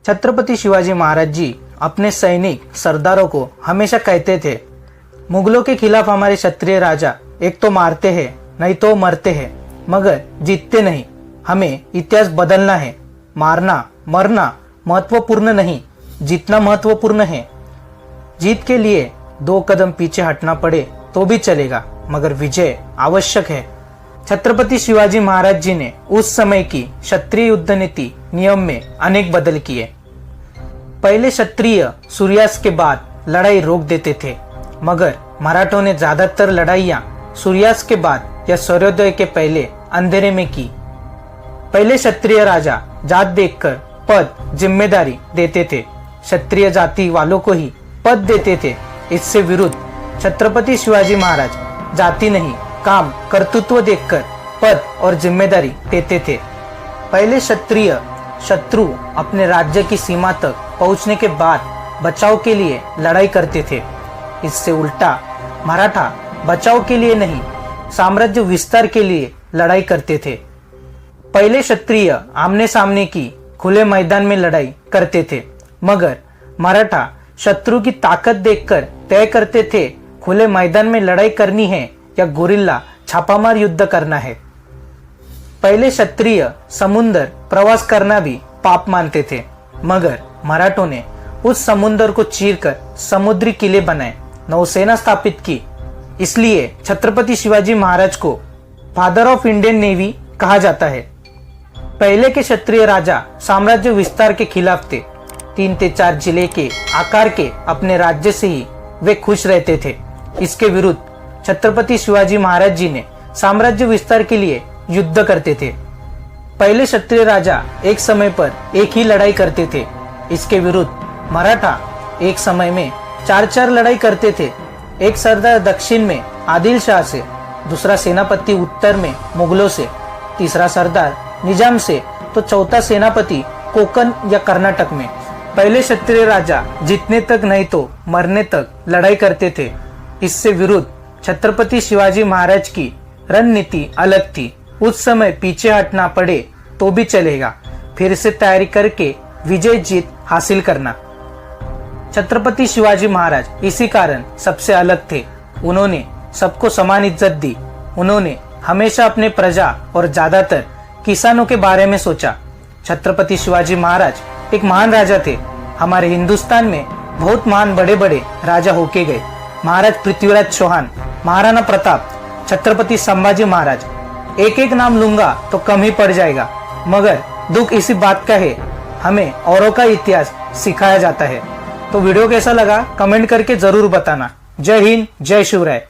छत्रपति शिवाजी महाराज जी अपने सैनिक सरदारों को हमेशा कहते थे, मुगलों के खिलाफ हमारे क्षत्रिय राजा एक तो मारते हैं नहीं तो मरते हैं, मगर जीतते नहीं। हमें इतिहास बदलना है। मारना मरना महत्वपूर्ण नहीं, जीतना महत्वपूर्ण है। जीत के लिए 2 कदम पीछे हटना पड़े तो भी चलेगा, मगर विजय आवश्यक है। छत्रपति शिवाजी महाराज जी ने उस समय की क्षत्रिय युद्ध नीति नियम में अनेक बदल किए। पहले क्षत्रिय सूर्यास्त के बाद लड़ाई रोक देते थे, मगर मराठों ने ज्यादातर लड़ाइयां सूर्यास्त के बाद या सूर्योदय के पहले अंधेरे में की। पहले क्षत्रिय राजा जात देखकर पद जिम्मेदारी देते थे, क्षत्रिय जाति वालों को ही पद देते थे। इससे विरुद्ध छत्रपति शिवाजी महाराज जाति नहीं, काम कर्तृत्व देखकर पद और जिम्मेदारी देते थे। पहले क्षत्रिय शत्रु अपने राज्य की सीमा तक पहुंचने के बाद बचाव के लिए लड़ाई करते थे। इससे उल्टा मराठा बचाव के लिए नहीं, साम्राज्य विस्तार के लिए लड़ाई करते थे। पहले क्षत्रिय आमने सामने की खुले मैदान में लड़ाई करते थे, मगर मराठा शत्रु की ताकत देखकर तय करते थे खुले मैदान में लड़ाई करनी है या गुरिल्ला छापामार युद्ध करना है। पहले क्षत्रिय समुद्र प्रवास करना भी पाप मानते थे, मगर मराठों ने उस समुद्र को चीरकर समुद्री किले बनाए, नौसेना स्थापित की। इसलिए छत्रपति शिवाजी महाराज को फादर ऑफ इंडियन नेवी कहा जाता है। पहले के क्षत्रिय राजा साम्राज्य विस्तार के खिलाफ थे। 3 से 4 जिले के आकार के अपने राज्य से ही वे खुश रहते थे। इसके विरुद्ध छत्रपति शिवाजी महाराज जी ने साम्राज्य विस्तार के लिए युद्ध करते थे। पहले क्षत्रिय राजा एक समय पर एक ही लड़ाई करते थे। इसके विरुद्ध मराठा एक समय में 4-4 लड़ाई करते थे। एक सरदार दक्षिण में आदिल शाह से, दूसरा सेनापति उत्तर में मुगलों से, तीसरा सरदार निजाम से, तो चौथा सेनापति कोकण या कर्नाटक में। पहले क्षत्रिय राजा जीतने तक नहीं तो मरने तक लड़ाई करते थे। इससे विरुद्ध छत्रपति शिवाजी महाराज की रणनीति अलग थी। उस समय पीछे हटना पड़े तो भी चलेगा, फिर से तैयारी करके विजय जीत हासिल करना। छत्रपति शिवाजी महाराज इसी कारण सबसे अलग थे। उन्होंने सबको समान इज्जत दी। उन्होंने हमेशा अपने प्रजा और ज्यादातर किसानों के बारे में सोचा। छत्रपति शिवाजी महाराज एक महान राजा थे। हमारे हिंदुस्तान में बहुत महान बड़े बड़े राजा होके गए। महाराज पृथ्वीराज चौहान, महाराणा प्रताप, छत्रपति संभाजी महाराज, एक एक नाम लूंगा तो कम ही पड़ जाएगा, मगर दुख इसी बात का है, हमें औरों का इतिहास सिखाया जाता है। तो वीडियो कैसा लगा कमेंट करके जरूर बताना। जय हिंद, जय शिवराय।